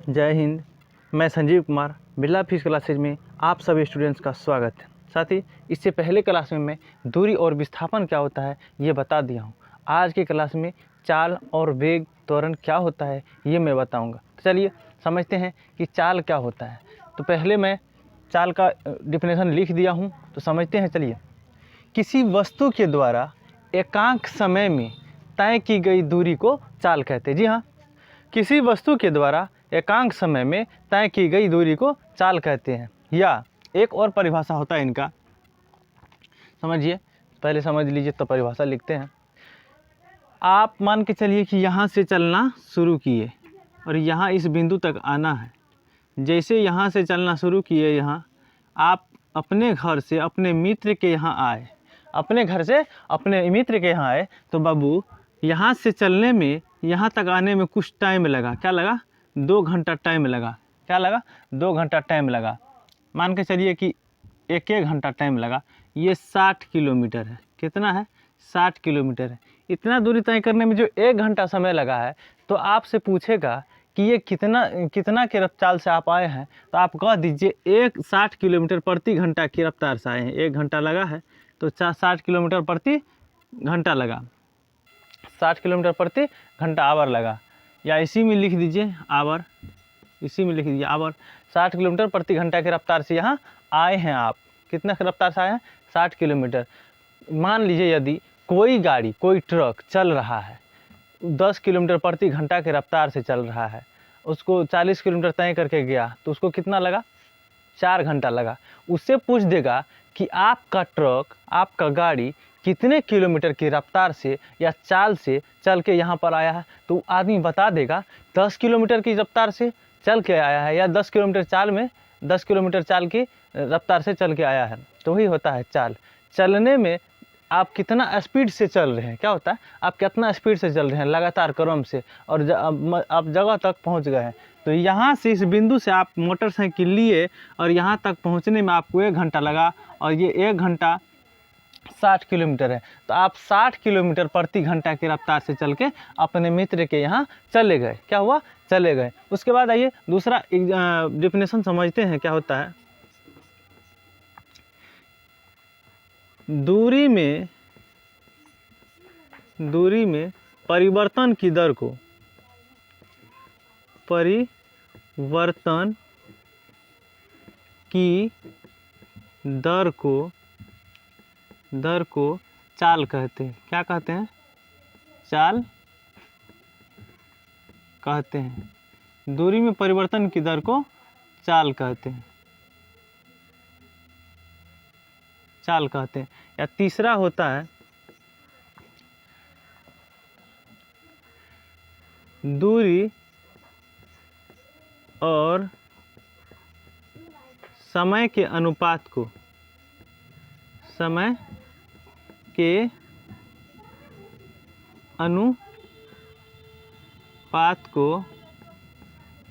जय हिंद। मैं Sanjeev Kumar Birla physics classes में आप सभी स्टूडेंट्स का स्वागत है। साथ ही इससे पहले क्लास में मैं दूरी और विस्थापन क्या होता है ये बता दिया हूँ। आज की क्लास में चाल और वेग त्वरण क्या होता है ये मैं बताऊँगा। तो चलिए समझते हैं कि चाल क्या होता है। तो पहले मैं चाल का डिफिनेशन लिख दिया हूँ, तो समझते हैं। चलिए, किसी वस्तु के द्वारा एकांक समय में तय की गई दूरी को चाल कहते हैं। जी हाँ, किसी वस्तु के द्वारा एकांक समय में तय की गई दूरी को चाल कहते हैं। या एक और परिभाषा होता है इनका, समझिए, पहले समझ लीजिए तो परिभाषा लिखते हैं। आप मान के चलिए कि यहाँ से चलना शुरू किए और यहाँ इस बिंदु तक आना है। जैसे यहाँ से चलना शुरू किए, यहाँ आप अपने घर से अपने मित्र के यहाँ आए, अपने घर से अपने मित्र के यहाँ आए, तो बाबू यहाँ से चलने में यहाँ तक आने में कुछ टाइम लगा। क्या लगा? 2 घंटा टाइम लगा। क्या लगा? 2 घंटा टाइम लगा। मान के चलिए कि 1 घंटा टाइम लगा। ये 60 किलोमीटर है। कितना है? 60 किलोमीटर है। इतना दूरी तय करने में जो 1 घंटा समय लगा है, तो आपसे पूछेगा कि ये कितना की रफ्तार से आप आए हैं, तो आप कह दीजिए 60 किलोमीटर प्रति घंटा की रफ्तार से आए हैं। 1 घंटा लगा है तो 60 किलोमीटर प्रति घंटा लगा, 60 किलोमीटर प्रति घंटा आवर लगा। या इसी में लिख दीजिए आवर, इसी में लिख दीजिए आवर। 60 किलोमीटर प्रति घंटा की रफ्तार से यहाँ आए हैं आप। कितना की रफ्तार से आए हैं? 60 किलोमीटर। मान लीजिए यदि कोई गाड़ी, कोई ट्रक चल रहा है, 10 किलोमीटर प्रति घंटा की रफ्तार से चल रहा है, उसको 40 किलोमीटर तय करके गया, तो उसको कितना लगा? 4 घंटा लगा। उससे पूछ देगा कि आपका ट्रक, आपका गाड़ी कितने किलोमीटर की रफ्तार से या चाल से चल के यहाँ पर आया है, तो आदमी बता देगा 10 किलोमीटर की रफ्तार से चल के आया है, या 10 किलोमीटर चाल की रफ्तार से चल के आया है। तो वही होता है चाल। चलने में आप कितना स्पीड से चल रहे हैं, क्या होता है, आप कितना स्पीड से चल रहे हैं लगातार क्रम से, और आप जगह तक पहुंच गए हैं। तो यहाँ से इस बिंदु से आप मोटरसाइकिल लिए और यहाँ तक पहुँचने में आपको 1 घंटा लगा, और ये 1 घंटा 60 किलोमीटर है। तो आप 60 किलोमीटर प्रति घंटा की रफ्तार से चल के अपने मित्र के यहाँ चले गए। क्या हुआ? चले गए। उसके बाद आइए दूसरा डिफिनेशन समझते हैं क्या होता है। दूरी में परिवर्तन की दर को चाल कहते हैं। क्या कहते हैं? चाल कहते हैं। दूरी में परिवर्तन की दर को चाल कहते हैं, चाल कहते हैं। या तीसरा होता है दूरी और समय के अनुपात को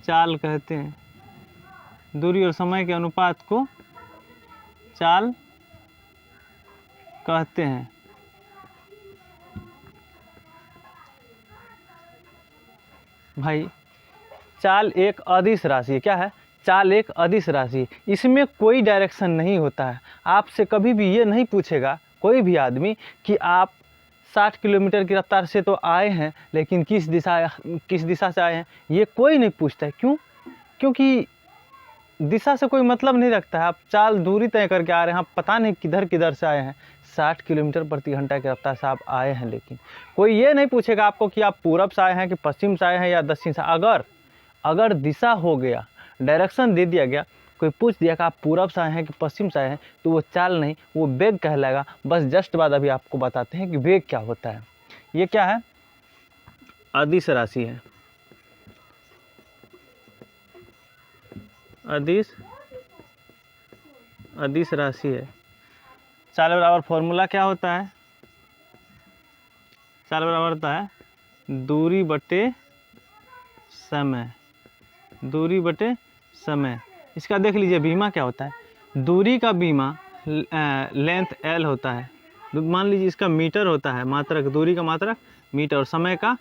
चाल कहते हैं। दूरी और समय के अनुपात को चाल कहते हैं। भाई, चाल एक अदिश राशि है। क्या है? चाल एक अदिश राशि है। इसमें कोई डायरेक्शन नहीं होता है। आपसे कभी भी ये नहीं पूछेगा कोई भी आदमी कि आप 60 किलोमीटर की रफ्तार से तो आए हैं, लेकिन किस दिशा से आए हैं, ये कोई नहीं पूछता है। क्यों? क्योंकि दिशा से कोई मतलब नहीं रखता है। आप चाल दूरी तय करके आ रहे हैं, आप पता नहीं किधर से आए हैं। 60 किलोमीटर प्रति घंटा की रफ्तार से आप आए हैं, लेकिन कोई ये नहीं पूछेगा आपको कि आप पूरब से आए हैं कि पश्चिम से आए हैं या दक्षिण से। अगर दिशा हो गया, डायरेक्शन दे दिया गया, कोई पूछ दिया कि आप पूरब से आए हैं कि पश्चिम से आए हैं, तो वो चाल नहीं, वो वेग कहलाएगा। बस जस्ट बाद अभी आपको बताते हैं कि वेग क्या होता है। ये क्या है? अदिश राशि है। अदिश राशि है। चाल बराबर फॉर्मूला क्या होता है? चाल बराबर होता है दूरी बटे समय। इसका देख लीजिए बीमा क्या होता है। दूरी का बीमा लेंथ L होता है। मान लीजिए इसका मीटर होता है, मात्रक, दूरी का मात्रक मीटर, और समय का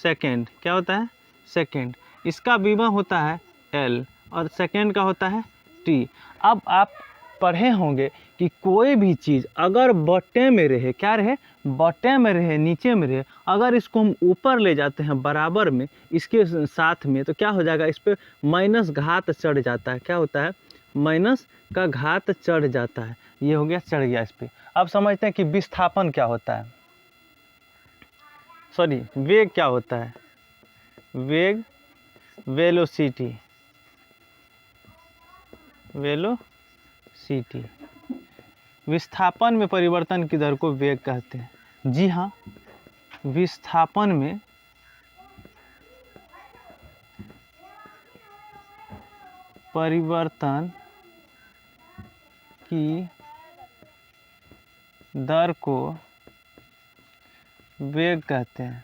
सेकंड। क्या होता है? सेकंड। इसका बीमा होता है L और सेकेंड का होता है T। अब आप पढ़े होंगे कि कोई भी चीज़ अगर बटे में रहे, क्या रहे, बटे में रहे, नीचे में रहे, अगर इसको हम ऊपर ले जाते हैं बराबर में इसके साथ में, तो क्या हो जाएगा, इस पर माइनस घात चढ़ जाता है। क्या होता है, माइनस का घात चढ़ जाता है। ये हो गया, चढ़ गया इस पर। अब समझते हैं कि विस्थापन क्या होता है, सॉरी वेग क्या होता है। वेग, वेलोसिटी, वेलोसिटी। विस्थापन में परिवर्तन की दर को वेग कहते हैं। जी हाँ, विस्थापन में परिवर्तन की दर को वेग कहते हैं।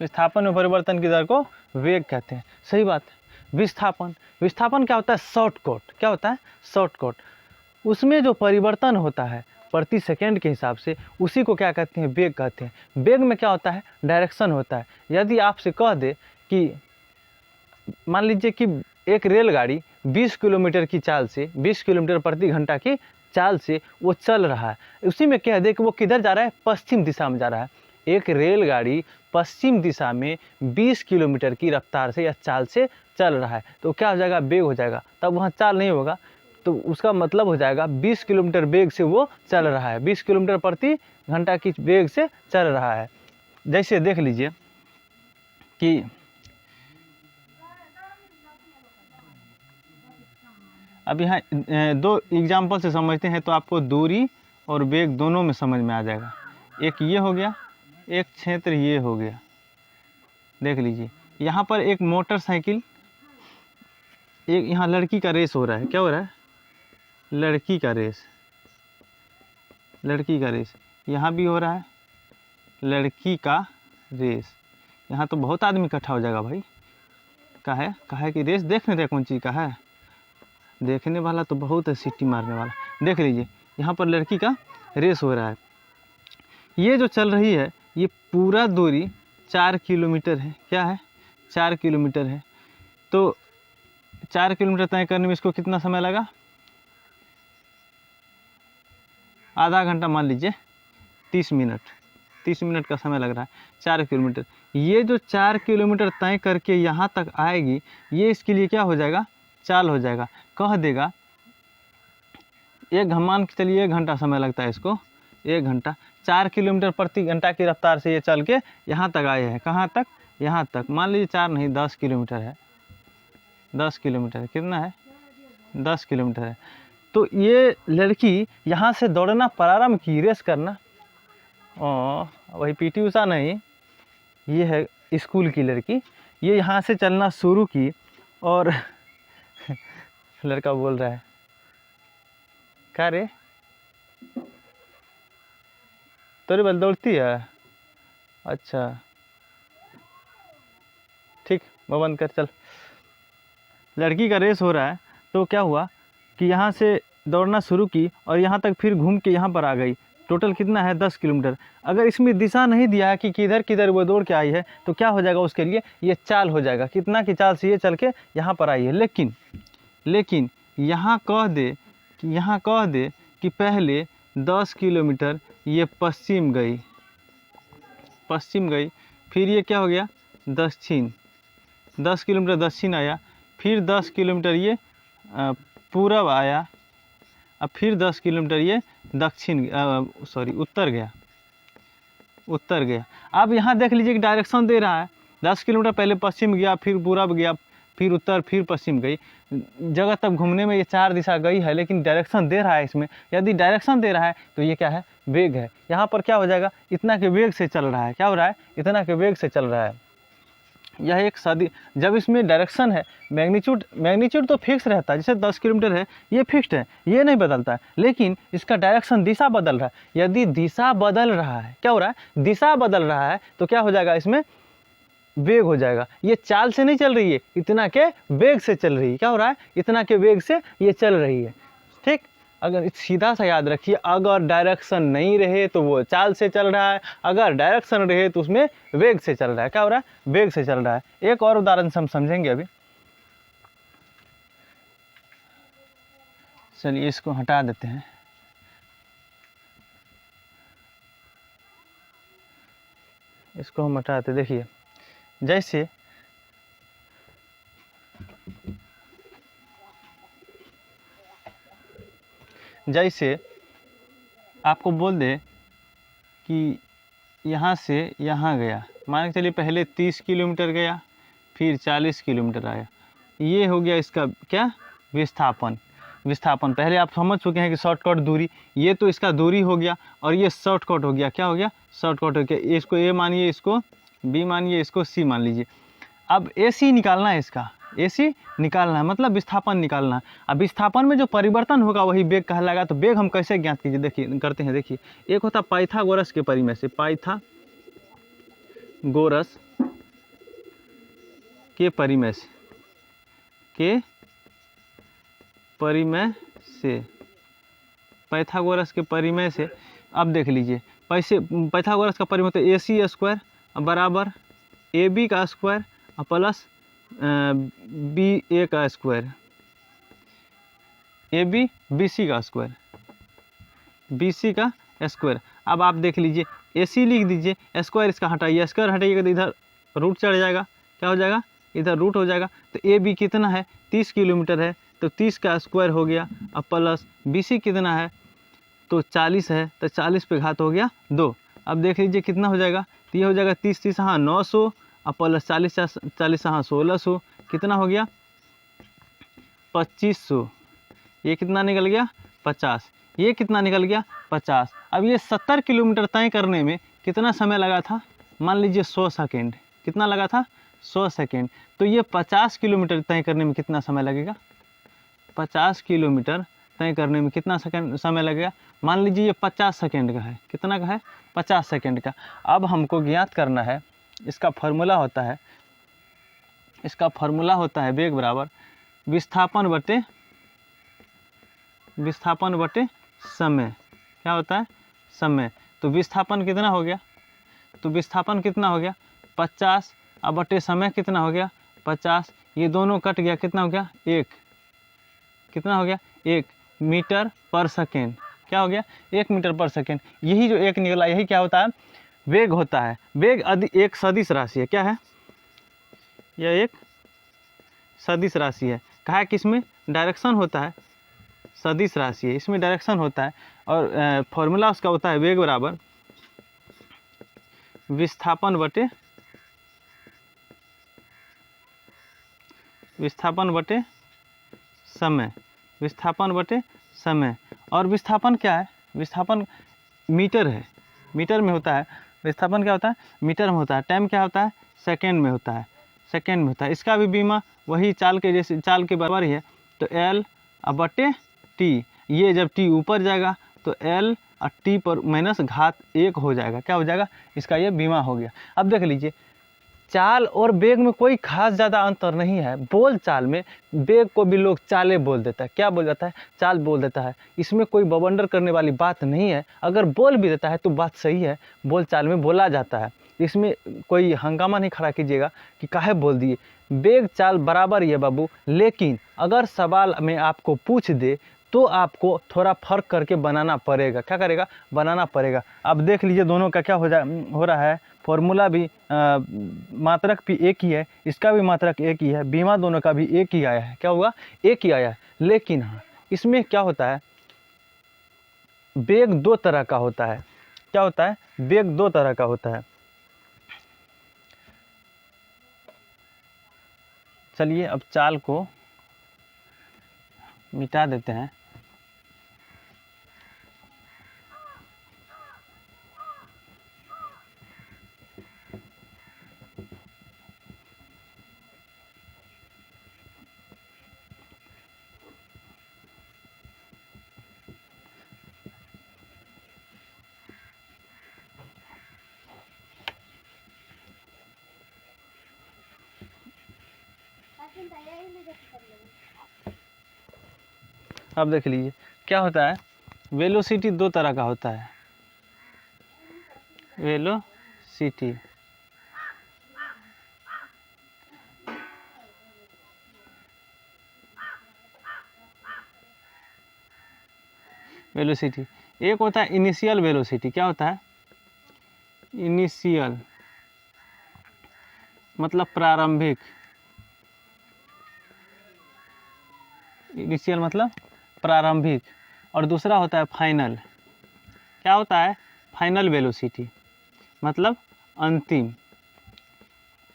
विस्थापन में परिवर्तन की दर को वेग कहते हैं, सही बात है। विस्थापन, विस्थापन क्या होता है, शॉर्टकट। क्या होता है, शॉर्टकट। उसमें जो परिवर्तन होता है प्रति सेकंड के हिसाब से, उसी को क्या कहते हैं, वेग कहते हैं। वेग में क्या होता है, डायरेक्शन होता है। यदि आपसे कह दे कि मान लीजिए कि एक रेलगाड़ी 20 किलोमीटर की चाल से, 20 किलोमीटर प्रति घंटा की चाल से वो चल रहा है, उसी में कह दे कि वो किधर जा रहा है, पश्चिम दिशा में जा रहा है। एक रेलगाड़ी पश्चिम दिशा में 20 किलोमीटर की रफ्तार से या चाल से चल रहा है, तो क्या हो जाएगा, वेग हो जाएगा। तब वहाँ चाल नहीं होगा, तो उसका मतलब हो जाएगा 20 किलोमीटर वेग से वो चल रहा है, 20 किलोमीटर प्रति घंटा की वेग से चल रहा है। जैसे देख लीजिए कि अब यहाँ दो एग्जाम्पल से समझते हैं, तो आपको दूरी और वेग दोनों में समझ में आ जाएगा। एक ये हो गया, एक क्षेत्र ये हो गया। देख लीजिए, यहाँ पर एक मोटरसाइकिल, एक यहाँ लड़की का रेस हो रहा है। क्या हो रहा है, लड़की का रेस, लड़की का रेस। यहाँ भी हो रहा है लड़की का रेस। यहाँ तो बहुत आदमी इकट्ठा हो जाएगा भाई। का है कि रेस देख नहीं रहे कौन चीज़ का है, देखने वाला तो बहुत है, सीटी मारने वाला। देख लीजिए, यहाँ पर लड़की का रेस हो रहा है। ये जो चल रही है, ये पूरा दूरी 4 किलोमीटर है। क्या है, 4 किलोमीटर है। तो 4 किलोमीटर तय करने में इसको कितना समय लगा, आधा घंटा, मान लीजिए 30 मिनट, 30 मिनट का समय लग रहा है 4 किलोमीटर। ये जो 4 किलोमीटर तय करके यहाँ तक आएगी, ये इसके लिए क्या हो जाएगा, चाल हो जाएगा। कह देगा मान के चलिए 1 घंटा समय लगता है इसको, 1 घंटा। 4 किलोमीटर प्रति घंटा की रफ्तार से ये चल के यहाँ तक आए हैं। कहाँ तक, यहाँ तक। मान लीजिए 4 नहीं 10 किलोमीटर है, 10 किलोमीटर कितना है, 10 किलोमीटर है। तो ये लड़की यहाँ से दौड़ना प्रारंभ की, रेस करना, वही पीटी उषा नहीं, ये है स्कूल की लड़की। ये यहाँ से चलना शुरू की और लड़का बोल रहा है, क्या रे तोरी बल दौड़ती है, अच्छा ठीक, वो बंद कर, चल। लड़की का रेस हो रहा है, तो क्या हुआ कि यहाँ से दौड़ना शुरू की और यहाँ तक फिर घूम के यहाँ पर आ गई। टोटल कितना है, 10 किलोमीटर। अगर इसमें दिशा नहीं दिया है कि किधर किधर वो दौड़ के आई है, तो क्या हो जाएगा, उसके लिए ये चाल हो जाएगा। कितना की चाल से ये चल के यहाँ पर आई है। लेकिन यहाँ कह दे कि पहले 10 किलोमीटर ये पश्चिम गई, फिर ये क्या हो गया, दक्षिण, 10 किलोमीटर दक्षिण आया, फिर 10 किलोमीटर ये पूरब आया, अब फिर 10 किलोमीटर ये उत्तर गया। अब यहाँ देख लीजिए कि डायरेक्शन दे रहा है, 10 किलोमीटर पहले पश्चिम गया, फिर पूरब गया, फिर उत्तर, फिर पश्चिम गई। जगह तब घूमने में ये 4 दिशा गई है, लेकिन डायरेक्शन दे रहा है इसमें। यदि डायरेक्शन दे रहा है तो ये क्या है, वेग है। यहाँ पर क्या हो जाएगा, इतना के वेग से चल रहा है। क्या हो रहा है, इतना के वेग से चल रहा है। यह एक सदी, जब इसमें डायरेक्शन है, मैग्नीट्यूड तो फिक्स रहता है, जैसे 10 किलोमीटर है ये फिक्स्ड है, ये नहीं बदलता है, लेकिन इसका डायरेक्शन, दिशा बदल रहा है। यदि दिशा बदल रहा है, क्या हो रहा है, दिशा बदल रहा है, तो क्या हो जाएगा, इसमें वेग हो जाएगा। ये चाल से नहीं चल रही है, इतना के वेग से चल रही है। क्या हो रहा है, इतना के वेग से ये चल रही है। ठीक, अगर सीधा सा याद रखिए, अगर डायरेक्शन नहीं रहे तो वो चाल से चल रहा है, अगर डायरेक्शन रहे तो उसमें वेग से चल रहा है। क्या हो रहा है? वेग से चल रहा है। एक और उदाहरण से हम समझेंगे अभी। चलिए इसको हटा देते हैं। इसको हम हटाते, देखिए जैसे आपको बोल दे कि यहाँ से यहाँ गया, मान के चलिए पहले 30 किलोमीटर गया, फिर 40 किलोमीटर आया, ये हो गया इसका क्या? विस्थापन। विस्थापन पहले आप समझ चुके हैं कि शॉर्टकट दूरी, ये तो इसका दूरी हो गया, और ये शॉर्टकट हो गया। क्या हो गया? शॉर्टकट हो गया। इसको ए मानिए, इसको बी मानिए, इसको सी मान लीजिए। अब ए सी निकालना है, इसका ए सी निकालना है, मतलब विस्थापन निकालना है। अब विस्थापन में जो परिवर्तन होगा वही वेग कहलाएगा। तो वेग हम कैसे ज्ञात कीजिए, देखिए करते हैं। देखिए एक होता पाइथागोरस के परिमेय से, पाइथागोरस के परिमेय से, पाइथागोरस के परिमेय से। अब देख लीजिए, पाइथागोरस का परिमेय तो ए सी स्क्वायर बराबर ए बी का स्क्वायर प्लस बी ए का square, A B B C का स्क्वायर, बी सी का स्क्वायर। अब आप देख लीजिए, ए सी लिख दीजिए, स्क्वायर इसका हटाइए, स्क्वायर हटाइएगा तो इधर रूट चढ़ जाएगा। क्या हो जाएगा? इधर रूट हो जाएगा। तो ए बी कितना है? 30 किलोमीटर है, तो 30 का स्क्वायर हो गया। अब प्लस बी सी कितना है? तो 40 है, तो 40 पे घात हो गया 2। अब देख लीजिए कितना हो जाएगा? तो ये हो जाएगा 30 हाँ 900, अब प्लस 40 हाँ 1600, कितना हो गया? 2500। ये कितना निकल गया? 50। ये कितना निकल गया? 50। अब ये 70 किलोमीटर तय करने में कितना समय लगा था? मान लीजिए 100 सेकेंड। कितना लगा था? 100 सेकेंड। तो ये 50 किलोमीटर तय करने में कितना समय लगेगा? 50 किलोमीटर तय करने में कितना समय लगेगा? मान लीजिए ये 50 सेकेंड का है। कितना का है? 50 सेकेंड का। अब हमको ज्ञात करना है, इसका फार्मूला होता है वेग बराबर विस्थापन बटे समय। क्या होता है? समय। तो विस्थापन कितना हो गया? 50, अब बटे समय कितना हो गया? 50। ये दोनों कट गया, कितना हो गया? 1। कितना हो गया? 1 मीटर पर सेकेंड। क्या हो गया? 1 मीटर पर सेकेंड। यही जो 1 निकला, यही क्या होता है? वेग होता है। वेग एक सदिश राशि है। क्या है? यह एक सदिश राशि है। कहा है कि इसमें डायरेक्शन होता है, सदिश राशि है, इसमें डायरेक्शन होता है। और फॉर्मूला उसका होता है वेग बराबर विस्थापन बटे समय। और विस्थापन क्या है? विस्थापन मीटर है, मीटर में होता है। विस्थापन क्या होता है? मीटर में होता है। टाइम क्या होता है? सेकेंड में होता है। इसका भी बीमा वही चाल के बराबर ही है। तो L बटे T, ये जब T ऊपर जाएगा तो L और T पर माइनस घात 1 हो जाएगा। क्या हो जाएगा? इसका ये बीमा हो गया। अब देख लीजिए, चाल और वेग में कोई खास ज़्यादा अंतर नहीं है। बोल चाल में वेग को भी लोग चाले बोल देता है। क्या बोल जाता है? चाल बोल देता है। इसमें कोई बवंडर करने वाली बात नहीं है। अगर बोल भी देता है तो बात सही है, बोल चाल में बोला जाता है। इसमें कोई हंगामा नहीं खड़ा कीजिएगा कि काहे बोल दिए। वेग चाल बराबर ही है बाबू, लेकिन अगर सवाल में आपको पूछ दे तो आपको थोड़ा फर्क करके बनाना पड़ेगा। क्या करेगा? बनाना पड़ेगा। अब देख लीजिए दोनों का क्या हो रहा है। फॉर्मूला भी मात्रक भी एक ही है, इसका भी मात्रक एक ही है, बीमा दोनों का भी एक ही आया है। क्या हुआ? एक ही आया है। लेकिन हाँ, इसमें क्या होता है? वेग 2 तरह का होता है। क्या होता है? वेग 2 तरह का होता है। चलिए अब चाल को मिटा देते हैं। अब देख लीजिए क्या होता है, वेलोसिटी दो तरह का होता है। वेलोसिटी वेलोसिटी एक होता है इनिशियल वेलोसिटी। क्या होता है? इनिशियल मतलब प्रारंभिक, इनिशियल मतलब प्रारंभिक। और दूसरा होता है फाइनल। क्या होता है? फाइनल वेलोसिटी मतलब अंतिम,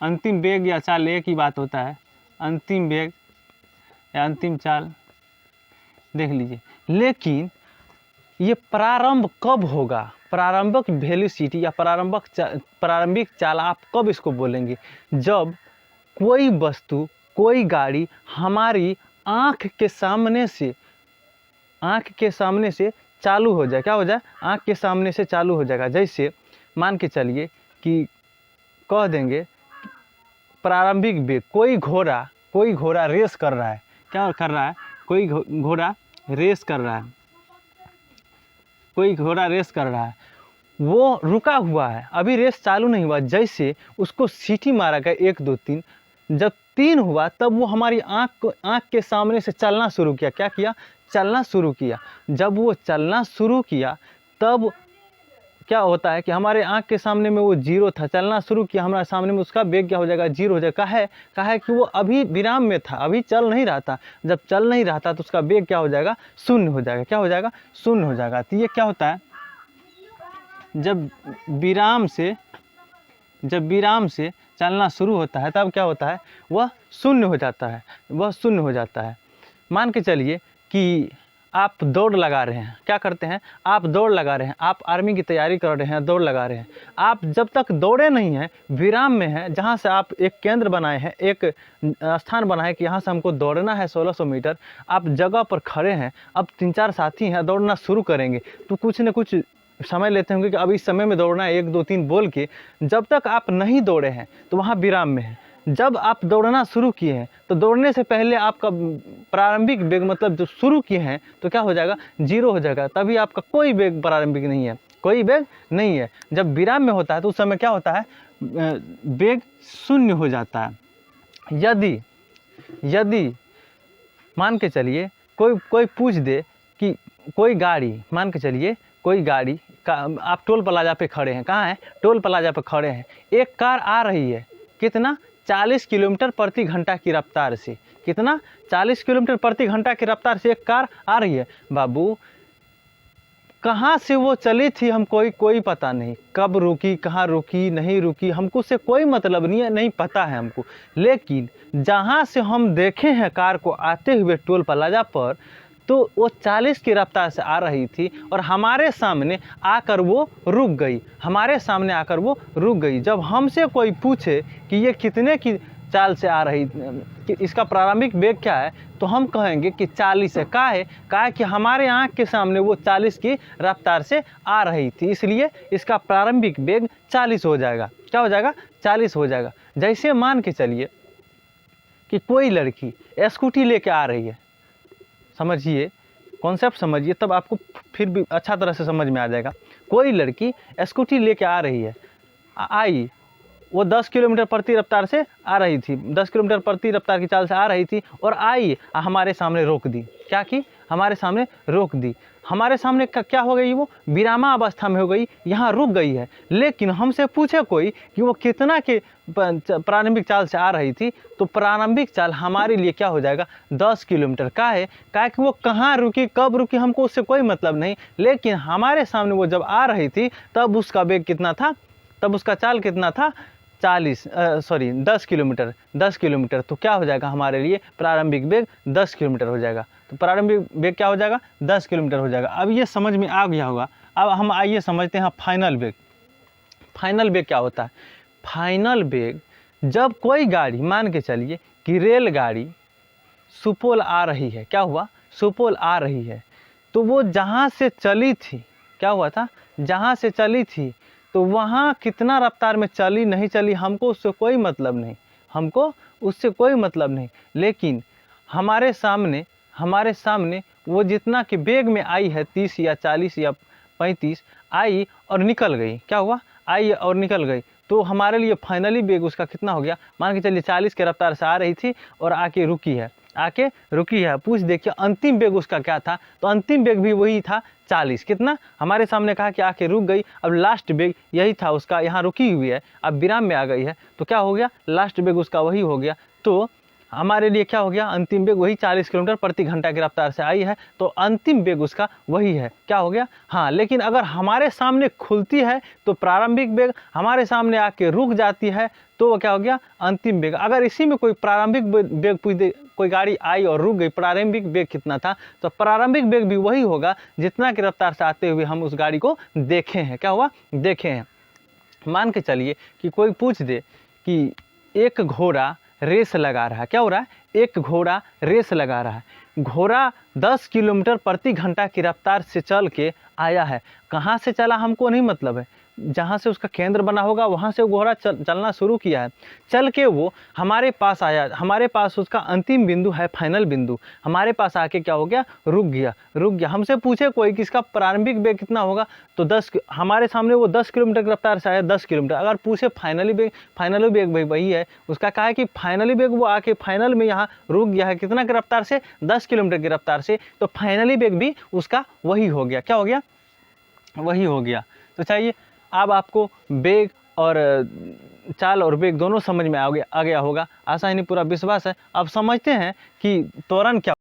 अंतिम वेग या चाल एक ही बात होता है, अंतिम वेग या अंतिम चाल। देख लीजिए, लेकिन ये प्रारंभ कब होगा? प्रारंभिक वेलोसिटी या प्रारंभिक चाल आप कब इसको बोलेंगे? जब कोई वस्तु, कोई गाड़ी हमारी आँख के सामने से चालू हो जाए। क्या हो जाए? आँख के सामने से चालू हो जाएगा। जैसे मान के चलिए कि कह देंगे प्रारंभिक वेग, कोई घोड़ा रेस कर रहा है। क्या कर रहा है? कोई घोड़ा रेस कर रहा है, कोई घोड़ा रेस कर रहा है, वो रुका हुआ है, अभी रेस चालू नहीं हुआ। जैसे उसको सीटी मारा गया 1 2 3, जब 3 हुआ तब वो हमारी आँख के सामने से चलना शुरू किया। क्या किया? चलना शुरू किया। जब वो चलना शुरू किया तब क्या होता है कि हमारे आँख के सामने में वो जीरो था, चलना शुरू किया हमारे सामने में, उसका वेग क्या हो जाएगा? जीरो हो जाएगा। कहा है कि वो अभी विराम में था, अभी चल नहीं रहा था। जब चल नहीं रहा था तो उसका वेग क्या हो जाएगा? शून्य हो जाएगा। क्या हो जाएगा? शून्य हो जाएगा। तो ये क्या होता है? जब विराम से चलना शुरू होता है तब क्या होता है? वह शून्य हो जाता है, वह शून्य हो जाता है। मान के चलिए कि आप दौड़ लगा रहे हैं। क्या करते हैं? आप दौड़ लगा रहे हैं, आप आर्मी की तैयारी कर रहे हैं, दौड़ लगा रहे हैं। आप जब तक दौड़े नहीं हैं, विराम में हैं, जहाँ से आप एक केंद्र बनाए हैं, एक स्थान बनाए कि यहाँ से हमको दौड़ना है 1600 मीटर। आप जगह पर खड़े हैं, अब 3-4 साथी हैं, दौड़ना शुरू करेंगे तो कुछ न कुछ समय लेते होंगे कि अब इस समय में दौड़ना है 1 2 3 बोल के। जब तक आप नहीं दौड़े हैं तो वहाँ विराम में है। जब आप दौड़ना शुरू किए हैं तो दौड़ने से पहले आपका प्रारंभिक वेग मतलब जो शुरू किए हैं तो क्या हो जाएगा? जीरो हो जाएगा। तभी आपका कोई वेग प्रारंभिक नहीं है, कोई वेग नहीं है। जब विराम में होता है तो उस समय क्या होता है? वेग शून्य हो जाता है। यदि मान के चलिए कोई पूछ दे कि कोई गाड़ी, मान के चलिए कोई गाड़ी का, आप टोल प्लाजा पे खड़े हैं। कहाँ हैं? टोल प्लाजा पे खड़े हैं। एक कार आ रही है, कितना? 40 किलोमीटर प्रति घंटा की रफ्तार से। कितना? 40 किलोमीटर प्रति घंटा की रफ्तार से एक कार आ रही है। बाबू कहाँ से वो चली थी हम कोई पता नहीं, कब रुकी, कहाँ रुकी, नहीं रुकी, हमको उससे कोई मतलब नहीं है, नहीं पता है हमको। लेकिन जहाँ से हम देखे हैं कार को आते हुए टोल प्लाजा पर, तो वो 40 की रफ्तार से आ रही थी और हमारे सामने आकर वो रुक गई, हमारे सामने आकर वो रुक गई। जब हमसे कोई पूछे कि ये कितने की चाल से आ रही, कि इसका प्रारंभिक वेग क्या है, तो हम कहेंगे कि 40 है। का है कि हमारे आँख के सामने वो 40 की रफ्तार से आ रही थी, इसलिए इसका प्रारंभिक वेग 40 हो जाएगा। क्या हो जाएगा? 40 हो जाएगा। जैसे मान के चलिए कि कोई लड़की स्कूटी लेके आ रही है, समझिए, कॉन्सेप्ट समझिए, तब आपको फिर भी अच्छा तरह से समझ में आ जाएगा। कोई लड़की स्कूटी लेके आ रही है, आई, वो 10 किलोमीटर प्रति रफ्तार से आ रही थी, 10 किलोमीटर प्रति रफ्तार की चाल से आ रही थी और आई हमारे सामने रोक दी। क्या की? हमारे सामने रोक दी। हमारे सामने क्या हो गई? वो विरामावस्था में हो गई, यहाँ रुक गई है। लेकिन हमसे पूछे कोई कि वो कितना के प्रारंभिक चाल से आ रही थी, तो प्रारंभिक चाल हमारे लिए क्या हो जाएगा? 10 किलोमीटर। का है कि वो कहाँ रुकी, कब रुकी, हमको उससे कोई मतलब नहीं। लेकिन हमारे सामने वो जब आ रही थी तब उसका वेग कितना था, तब उसका चाल कितना था? 10 किलोमीटर। 10 किलोमीटर तो क्या हो जाएगा? हमारे लिए प्रारंभिक वेग 10 किलोमीटर हो जाएगा। तो प्रारंभिक वेग क्या हो जाएगा? 10 किलोमीटर हो जाएगा। अब ये समझ में आ गया होगा। अब हम आइए समझते हैं फाइनल वेग। फाइनल वेग क्या होता है? फाइनल वेग, जब कोई गाड़ी, मान के चलिए कि रेलगाड़ी सुपौल आ रही है। क्या हुआ? सुपौल आ रही है, तो वो जहाँ से चली थी, क्या हुआ था? जहाँ से चली थी तो वहाँ कितना रफ्तार में चली, नहीं चली, हमको उससे कोई मतलब नहीं, हमको उससे कोई मतलब नहीं। लेकिन हमारे हमारे सामने वो जितना कि वेग में आई है 30 या 40 या 35 आई और निकल गई, क्या हुआ, आई और निकल गई, तो हमारे लिए फाइनली वेग उसका कितना हो गया, मान के चलिए 40 की रफ्तार से आ रही थी और आके रुकी है। पूछ देखिए अंतिम वेग उसका क्या था, तो अंतिम वेग भी वही था 40, कितना, हमारे सामने कहा कि आके रुक गई, अब लास्ट वेग यही था उसका, यहाँ रुकी हुई है, अब विराम में आ गई है, तो क्या हो गया, लास्ट वेग उसका वही हो गया। तो हमारे लिए क्या हो गया, अंतिम वेग वही 40 किलोमीटर प्रति घंटा की रफ्तार से आई है, तो अंतिम वेग उसका वही है, क्या हो गया। हाँ, लेकिन अगर हमारे सामने खुलती है तो प्रारंभिक वेग, हमारे सामने आके रुक जाती है तो वो क्या हो गया, अंतिम वेग। अगर इसी में कोई प्रारंभिक वेग पूछ दे, कोई गाड़ी आई और रुक गई, प्रारंभिक वेग कितना था, तो प्रारंभिक वेग भी वही होगा जितना की रफ्तार से आते हुए हम उस गाड़ी को देखे हैं, क्या हुआ, देखे हैं। मान के चलिए कि कोई पूछ दे कि एक घोड़ा रेस लगा रहा है, क्या हो रहा है, एक घोड़ा रेस लगा रहा है, घोड़ा 10 किलोमीटर प्रति घंटा की रफ्तार से चल के आया है, कहाँ से चला हमको नहीं मतलब है, जहाँ से उसका केंद्र बना होगा वहाँ से वो घोड़ा चलना शुरू किया है, चल के वो हमारे पास आया, हमारे पास उसका अंतिम बिंदु है, फाइनल बिंदु, हमारे पास आके क्या हो गया, रुक गया। हमसे पूछे कोई कि इसका प्रारंभिक वेग कितना होगा, तो 10, हमारे सामने वो 10 किलोमीटर की रफ्तार से आया, 10 किलोमीटर। अगर पूछे फाइनली वेग भाई वही है, उसका कहा है कि फाइनली वेग वो आके फाइनल में यहाँ रुक गया है, कितना की रफ्तार से, 10 किलोमीटर की रफ्तार से, तो फाइनली वेग भी उसका वही हो गया, क्या हो गया, वही हो गया। तो चाहिए अब आपको वेग और चाल और वेग दोनों समझ में आ गया होगा, आशा ही नहीं पूरा विश्वास है। अब समझते हैं कि त्वरण क्या